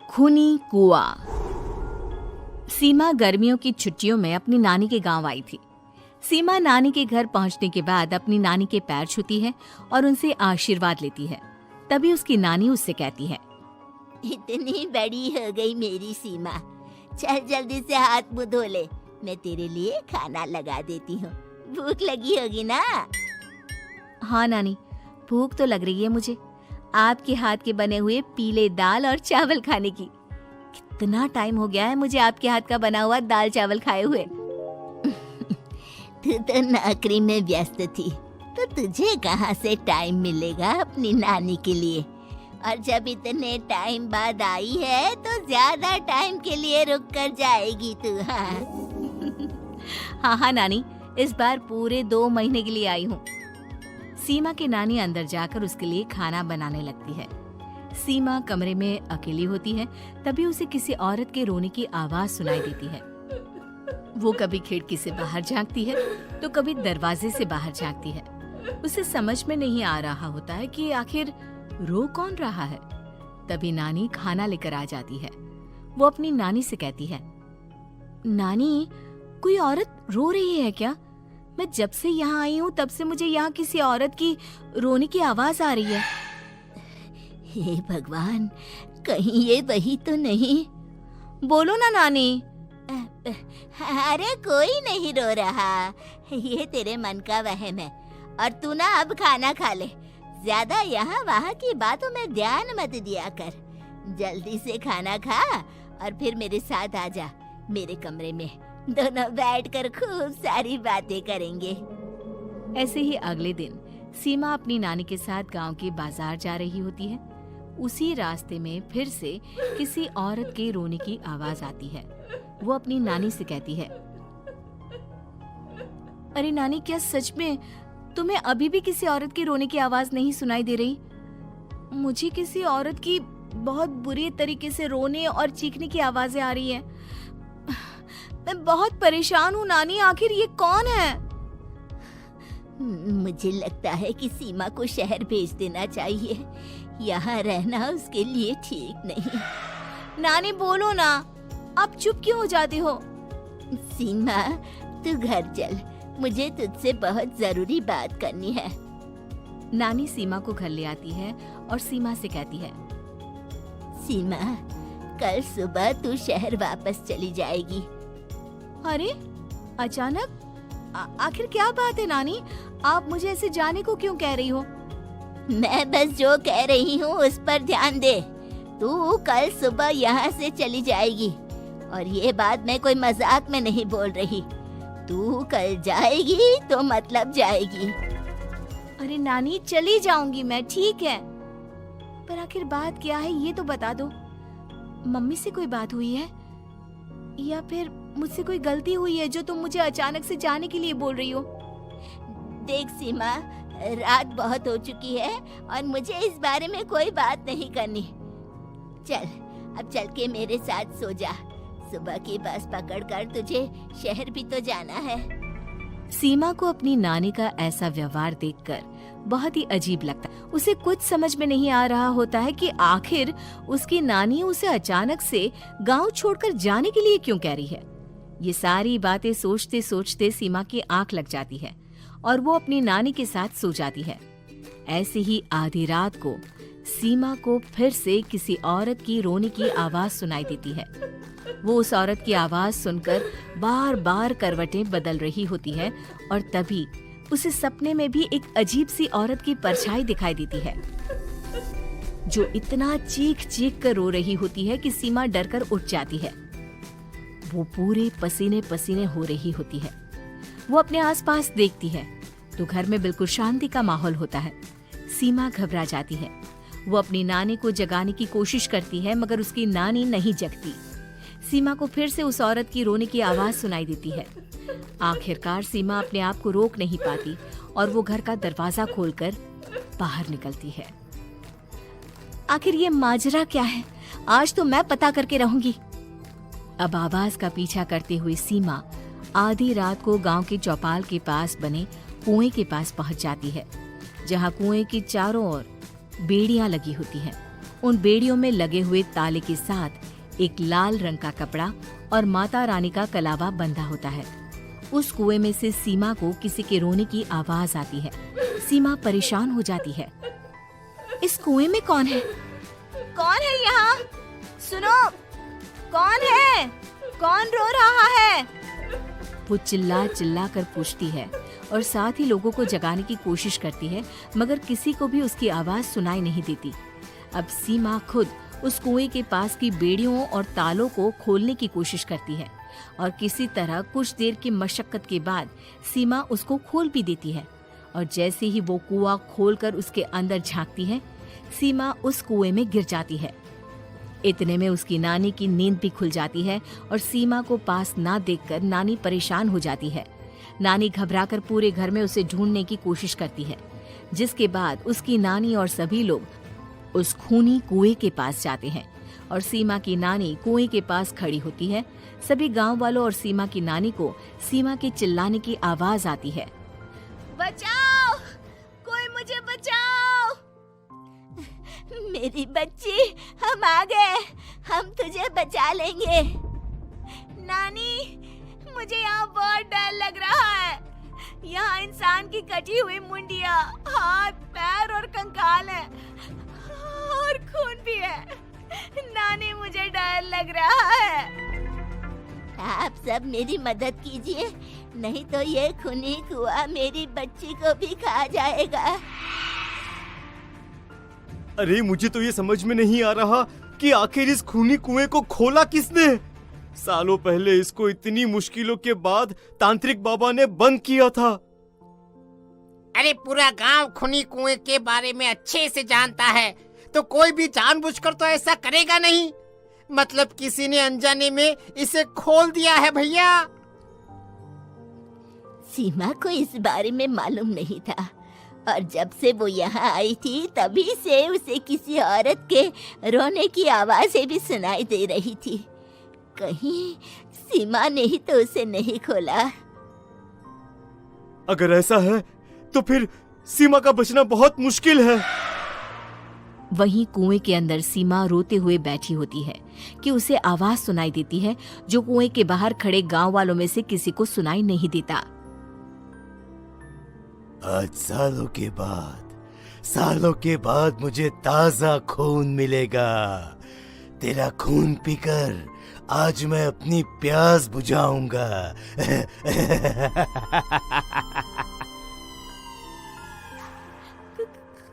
खूनी कुआं। सीमा गर्मियों की छुट्टियों में अपनी नानी के गांव आई थी। सीमा नानी के घर पहुंचने के बाद अपनी नानी के पैर छूती है और उनसे आशीर्वाद लेती है। तभी उसकी नानी उससे कहती है, इतनी बड़ी हो गई मेरी सीमा, चल जल्दी से हाथ मुंह धो ले, मैं तेरे लिए खाना लगा देती हूँ। भूख लगी होगी ना? हाँ नानी, भूख तो लग रही है मुझे, आपके हाथ के बने हुए पीले दाल और चावल खाने की। कितना टाइम हो गया है मुझे आपके हाथ का बना हुआ दाल चावल खाए हुए। तू तो नौकरी में व्यस्त थी, तो तुझे कहाँ से टाइम मिलेगा अपनी नानी के लिए? और जब इतने टाइम बाद आई है तो ज्यादा टाइम के लिए रुक कर जाएगी तू। हाँ नानी, इस बार पूरे 2 महीने के लिए आई हूँ। सीमा की नानी अंदर जाकर उसके लिए खाना बनाने लगती है। सीमा कमरे में अकेली होती है, तभी उसे किसी औरत के रोने की आवाज सुनाई देती है। वो कभी खिड़की से बाहर झांकती है तो कभी दरवाजे से बाहर झांकती है। उसे समझ में नहीं आ रहा होता है कि आखिर रो कौन रहा है। तभी नानी खाना लेकर आ जाती है। वो अपनी नानी से कहती है, नानी, कोई औरत रो रही है क्या? मैं जब से यहाँ आई हूँ तब से मुझे यहाँ किसी औरत की रोने की आवाज आ रही है। हे भगवान, कहीं ये वही तो नहीं? बोलो ना नानी। अरे कोई नहीं रो रहा, ये तेरे मन का वहम है। और तू ना अब खाना खा ले, ज्यादा यहाँ वहाँ की बातों में ध्यान मत दिया कर। जल्दी से खाना खा और फिर मेरे साथ आ जा मेरे कमरे में, दोनों बैठकर खूब सारी बातें करेंगे। ऐसे ही अगले दिन सीमा अपनी नानी के साथ गांव के बाजार जा रही होती है। उसी रास्ते में फिर से किसी औरत के रोने की आवाज आती है। वो अपनी नानी से कहती है, अरे नानी, क्या सच में तुम्हें अभी भी किसी औरत की रोने की आवाज नहीं सुनाई दे रही? मुझे किसी औरत की बहुत बुरी तरीके से रोने और चीखने की आवाजें आ रही है। मैं बहुत परेशान हूँ नानी, आखिर ये कौन है? मुझे लगता है कि सीमा को शहर भेज देना चाहिए, यहाँ रहना उसके लिए ठीक नहीं। नानी बोलो ना, आप चुप क्यों हो जाती हो? सीमा, तू घर चल, मुझे तुझसे बहुत जरूरी बात करनी है। नानी सीमा को घर ले आती है और सीमा से कहती है, सीमा, कल सुबह तू शहर वापस चली जाएगी। अरे अचानक? आखिर क्या बात है नानी, आप मुझे ऐसे जाने को क्यों कह रही हो? मैं बस जो कह रही हूँ उस पर ध्यान दे। तू कल सुबह यहाँ से चली जाएगी, और ये बात मैं कोई मजाक में नहीं बोल रही। तू कल जाएगी तो मतलब जाएगी। अरे नानी, चली जाऊंगी मैं, ठीक है, पर आखिर बात क्या है ये तो बता दो। मम्मी से कोई बात हुई है या फिर मुझसे कोई गलती हुई है जो तुम मुझे अचानक से जाने के लिए बोल रही हो? देख सीमा, रात बहुत हो चुकी है और मुझे इस बारे में कोई बात नहीं करनी। चल, अब चल के मेरे साथ सो जा। सुबह की बस पकड़कर तुझे शहर भी तो जाना है। सीमा को अपनी नानी का ऐसा व्यवहार देखकर बहुत ही अजीब लगता है। उसे कुछ समझ में नहीं आ रहा होता है कि आखिर उसकी नानी उसे अचानक से गांव छोड़कर जाने के लिए क्यों कह रही है। ये सारी बातें सोचते सोचते सीमा की आंख लग जाती है और वो अपनी नानी के साथ सो जाती है। ऐसे ही आधी रात को सीमा को फिर से किसी औरत की रोने की आवाज सुनाई देती है। वो उस औरत की आवाज सुनकर बार बार करवटें बदल रही होती है और तभी उसे सपने में भी एक अजीब सी औरत की परछाई दिखाई देती है, जो इतना चीख चीख कर रो रही होती है कि सीमा डरकर उठ जाती है। वो पूरे पसीने पसीने हो रही होती है। वो अपने आसपास देखती है तो घर में बिल्कुल शांति का माहौल होता है। सीमा घबरा जाती है। वो अपनी नानी को जगाने की कोशिश करती है, मगर उसकी नानी नहीं जगती। सीमा को फिर से उस औरत की रोने की आवाज सुनाई देती है। आखिरकार सीमा अपने आप को रोक नहीं पाती और वो घर का दरवाजा खोलकर बाहर निकलती है। आखिर ये माजरा क्या है? आज तो मैं पता करके रहूंगी। अब आवाज का पीछा करते हुए सीमा आधी रात को गांव के चौपाल के पास बने कुएं के पास पहुंच जाती है, जहां कुएं की चारों ओर बेड़ियां लगी होती हैं। उन बेड़ियों में लगे हुए ताले के साथ एक लाल रंग का कपड़ा और माता रानी का कलावा बंधा होता है। उस कुएं में से सीमा को किसी के रोने की आवाज आती है। सीमा परेशान हो जाती है। इस कुएं में कौन है? कौन है यहाँ? सुनो, कौन है? कौन रो रहा है? वो चिल्ला चिल्ला कर पूछती है और साथ ही लोगों को जगाने की कोशिश करती है, मगर किसी को भी उसकी आवाज सुनाई नहीं देती। अब सीमा खुद उस कुएं के पास की बेड़ियों और तालों को खोलने की कोशिश करती है और किसी तरह कुछ देर की मशक्कत के बाद सीमा उसको खोल भी देती है। और जैसे ही वो कुआं खोलकर उसके अंदर झांकती है, सीमा उस कुएं में गिर जाती है। इतने में उसकी नानी की नींद भी खुल जाती है और सीमा को पास ना देखकर नानी परेशान हो जाती है। नानी घबराकर पूरे घर में उसे ढूंढने की कोशिश करती है, जिसके बाद उसकी नानी और सभी लोग उस खूनी कुएं के पास जाते हैं और सीमा की नानी कुएं के पास खड़ी होती है। सभी गांव वालों और सीमा की नानी को सीमा के चिल्लाने की आवाज आती है। बचाओ, कोई मुझे बचाओ। मेरी बच्ची, हम आ गए, हम तुझे बचा लेंगे। नानी, मुझे यहाँ बहुत डर लग रहा है। यहाँ इंसान की कटी हुई मुंडिया, हाथ, पैर और कंकाल है और खून भी है। नानी, मुझे डर लग रहा है। आप सब मेरी मदद कीजिए, नहीं तो ये खूनी कुआं मेरी बच्ची को भी खा जाएगा। अरे मुझे तो ये समझ में नहीं आ रहा कि आखिर इस खूनी कुएं को खोला किसने। सालों पहले इसको इतनी मुश्किलों के बाद तांत्रिक बाबा ने बंद किया था। अरे पूरा गांव खूनी कुएं के बारे में अच्छे से जानता है, तो कोई भी जानबूझकर तो ऐसा करेगा नहीं। मतलब किसी ने अनजाने में इसे खोल दिया है भैया। सीमा को इस बारे में मालूम नहीं था और जब से वो यहाँ आई थी तभी से उसे किसी औरत के रोने की आवाजें भी सुनाई दे रही थी। कहीं सीमा ने ही तो उसे नहीं खोला। अगर ऐसा है तो फिर सीमा का बचना बहुत मुश्किल है। वहीं कुएं के अंदर सीमा रोते हुए बैठी होती है कि उसे आवाज सुनाई देती है जो कुएं के बाहर खड़े गांव वालों में से किसी को सुनाई नहीं देता। आज सालों के बाद मुझे ताजा खून मिलेगा। तेरा खून पीकर आज मैं अपनी प्यास बुझाऊंगा।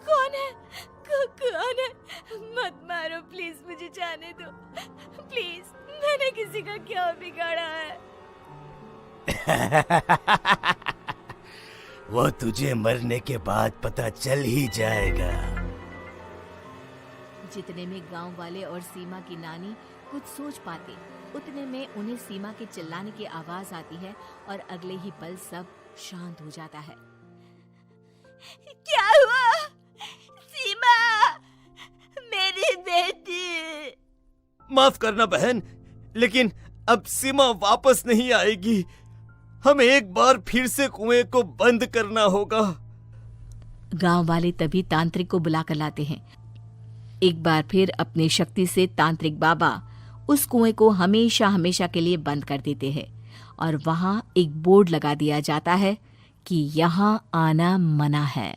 कौन है? मत मारो प्लीज, मुझे जाने दो प्लीज। मैंने किसी का क्या बिगाड़ा है? वो तुझे मरने के बाद पता चल ही जाएगा। जितने में गांव वाले और सीमा की नानी कुछ सोच पाते, उतने में उन्हें सीमा के चिल्लाने की आवाज आती है और अगले ही पल सब शांत हो जाता है। क्या हुआ? सीमा, मेरी बेटी। माफ करना बहन, लेकिन अब सीमा वापस नहीं आएगी। हमें एक बार फिर से कुएं को बंद करना होगा। गांव वाले तभी तांत्रिक को बुला कर लाते हैं। एक बार फिर अपनी शक्ति से तांत्रिक बाबा उस कुएं को हमेशा हमेशा के लिए बंद कर देते हैं और वहां एक बोर्ड लगा दिया जाता है कि यहाँ आना मना है।